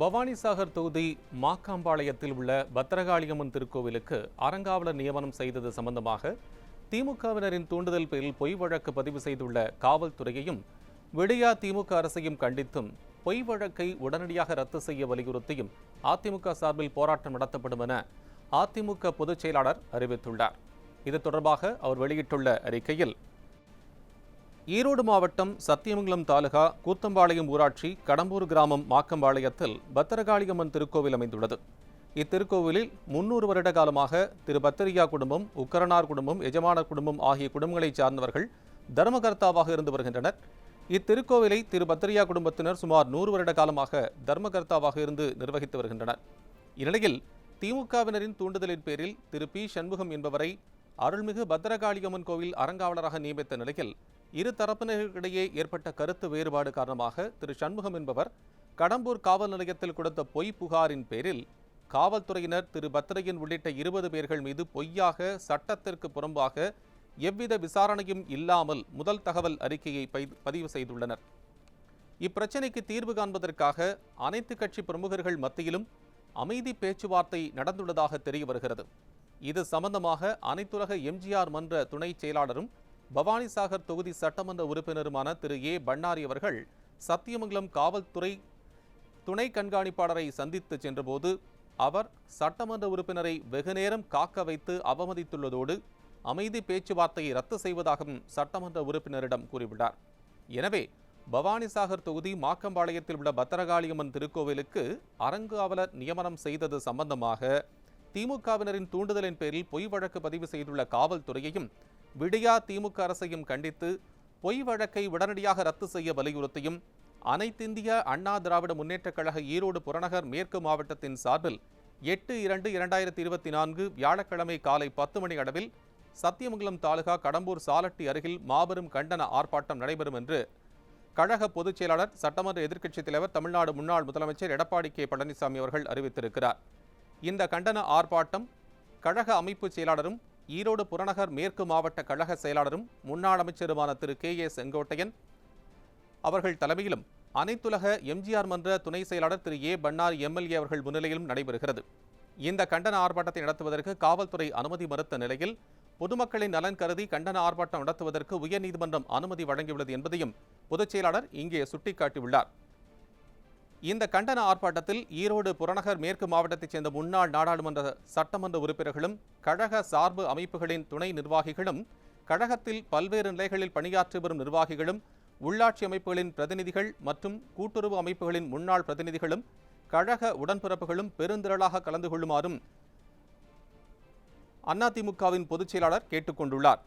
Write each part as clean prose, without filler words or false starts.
பவானிசாகர் தொகுதி மாக்காம்பாளையத்தில் உள்ள பத்திரகாளியம்மன் திருக்கோவிலுக்கு அறங்காவலர் நியமனம் செய்தது சம்பந்தமாக திமுகவினரின் தூண்டுதல் பேரில் பொய் வழக்கு பதிவு செய்துள்ள காவல்துறையையும் விடியா திமுக அரசையும் கண்டித்தும் பொய் வழக்கை உடனடியாக ரத்து செய்ய வலியுறுத்தியும் அதிமுக சார்பில் போராட்டம் நடத்தப்படும் என அதிமுக பொதுச் செயலாளர் அறிவித்துள்ளார். இது தொடர்பாக அவர் வெளியிட்டுள்ள அறிக்கையில், ஈரோடு மாவட்டம் சத்தியமங்கலம் தாலுகா கூத்தம்பாளையம் ஊராட்சி கடம்பூர் கிராமம் மாக்கம்பாளையத்தில் பத்திரகாளியம்மன் திருக்கோவில் அமைந்துள்ளது. இத்திருக்கோவிலில் 300 வருட காலமாக திரு பத்திரியா குடும்பம், உக்கரனார் குடும்பம், எஜமானர் குடும்பம் ஆகிய குடும்பங்களைச் சார்ந்தவர்கள் தர்மகர்த்தாவாக இருந்து வருகின்றனர். இத்திருக்கோவிலை திரு பத்திரியா குடும்பத்தினர் சுமார் 100 வருட காலமாக தர்மகர்த்தாவாக இருந்து நிர்வகித்து வருகின்றனர். இந்நிலையில் திமுகவினரின் தூண்டுதலின் பேரில் திரு பி சண்முகம் என்பவரை அருள்மிகு பத்திரகாளியம்மன் கோவில் அறங்காவலராக நியமித்த நிலையில் இரு தரப்பினரிடையே ஏற்பட்ட கருத்து வேறுபாடு காரணமாக திரு சண்முகம் என்பவர் கடம்பூர் காவல் நிலையத்தில் கொடுத்த பொய் புகாரின் பேரில் காவல்துறையினர் திரு பத்திரையன் உள்ளிட்ட 20 பேர்கள் மீது பொய்யாக சட்டத்திற்கு புறம்பாக எவ்வித விசாரணையும் இல்லாமல் முதல் தகவல் அறிக்கையை பதிவு செய்துள்ளனர். இப்பிரச்சினைக்கு தீர்வு காண்பதற்காக அனைத்து கட்சி பிரமுகர்கள் மத்தியிலும் அமைதி பேச்சுவார்த்தை நடந்துள்ளதாக தெரிய வருகிறது. இது சம்பந்தமாக அனைத்துலக எம்ஜிஆர் மன்ற துணை செயலாளரும் பவானிசாகர் தொகுதி சட்டமன்ற உறுப்பினருமான திரு ஏ பண்ணாரி அவர்கள் சத்தியமங்கலம் காவல்துறை துணை கண்காணிப்பாளரை சந்தித்து சென்றபோது அவர் சட்டமன்ற உறுப்பினரை வெகுநேரம் காக்க வைத்து அவமதித்துள்ளதோடு அமைதி பேச்சுவார்த்தையை ரத்து செய்வதாகவும் சட்டமன்ற உறுப்பினரிடம் கூறியுள்ளார். எனவே பவானிசாகர் தொகுதி மாக்கம்பாளையத்தில் உள்ள பத்திரகாளியம்மன் திருக்கோவிலுக்கு அறங்காவலர் நியமனம் செய்தது சம்பந்தமாக திமுகவினரின் தூண்டுதலின் பேரில் பொய் வழக்கு பதிவு செய்துள்ள காவல்துறையையும் விடியா திமுக அரசையும் கண்டித்து பொய் வழக்கை உடனடியாக ரத்து செய்ய வலியுறுத்தியும் அனைத்திந்திய அண்ணா திராவிட முன்னேற்றக் கழக ஈரோடு புறநகர் மேற்கு மாவட்டத்தின் சார்பில் 8/2/2024 வியாழக்கிழமை காலை 10 மணி அளவில் சத்தியமங்கலம் தாலுகா கடம்பூர் சாலட்டி அருகில் மாபெரும் கண்டன ஆர்ப்பாட்டம் நடைபெறும் என்று கழக பொதுச் செயலாளர் சட்டமன்ற எதிர்க்கட்சித் தலைவர் தமிழ்நாடு முன்னாள் முதலமைச்சர் எடப்பாடி கே பழனிசாமி அவர்கள் அறிவித்திருக்கிறார். இந்த கண்டன ஆர்ப்பாட்டம் கழக அமைப்பு செயலாளரும் ஈரோடு புறநகர் மேற்கு மாவட்ட கழக செயலாளரும் முன்னாள் அமைச்சருமான திரு கே ஏ செங்கோட்டையன் அவர்கள் தலைமையிலும் அனைத்துலக எம்ஜிஆர் மன்ற துணை செயலாளர் திரு ஏ பண்ணாரி எம்எல்ஏ அவர்கள் முன்னிலையிலும் நடைபெறுகிறது. இந்த கண்டன ஆர்ப்பாட்டத்தை நடத்துவதற்கு காவல்துறை அனுமதி மறுத்த நிலையில் பொதுமக்களின் நலன் கருதி கண்டன ஆர்ப்பாட்டம் நடத்துவதற்கு உயர்நீதிமன்றம் அனுமதி வழங்கியுள்ளது என்பதையும் பொதுச் செயலாளர் இங்கே சுட்டிக்காட்டியுள்ளார். இந்த கண்டன ஆர்ப்பாட்டத்தில் ஈரோடு புறநகர் மேற்கு மாவட்டத்தைச் சேர்ந்த முன்னாள் நாடாளுமன்ற சட்டமன்ற உறுப்பினர்களும் கழக சார்பு அமைப்புகளின் துணை நிர்வாகிகளும் கழகத்தில் பல்வேறு நிலைகளில் பணியாற்றி வரும் நிர்வாகிகளும் உள்ளாட்சி அமைப்புகளின் பிரதிநிதிகள் மற்றும் கூட்டுறவு அமைப்புகளின் முன்னாள் பிரதிநிதிகளும் கழக உடன்பிறப்புகளும் பெருந்திரளாக கலந்து கொள்ளுமாறும் அதிமுகவின் பொதுச் செயலாளர் கேட்டுக்கொண்டுள்ளார்.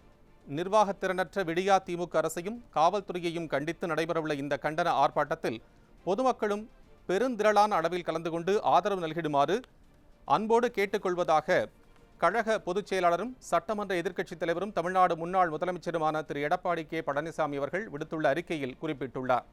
நிர்வாகத்திறனற்ற விடியா திமுக அரசையும் காவல்துறையையும் கண்டித்து நடைபெறவுள்ள இந்த கண்டன ஆர்ப்பாட்டத்தில் பொதுமக்களும் பெருந்திரளான அளவில் கலந்து கொண்டு ஆதரவு நல்கிடுமாறு அன்போடு கேட்டுக்கொள்வதாக கழக பொதுச் செயலாளரும் சட்டமன்ற எதிர்க்கட்சித் தலைவரும் தமிழ்நாடு முன்னாள் முதலமைச்சருமான திரு எடப்பாடி கே பழனிசாமி அவர்கள் விடுத்துள்ள அறிக்கையில் குறிப்பிட்டுள்ளார்.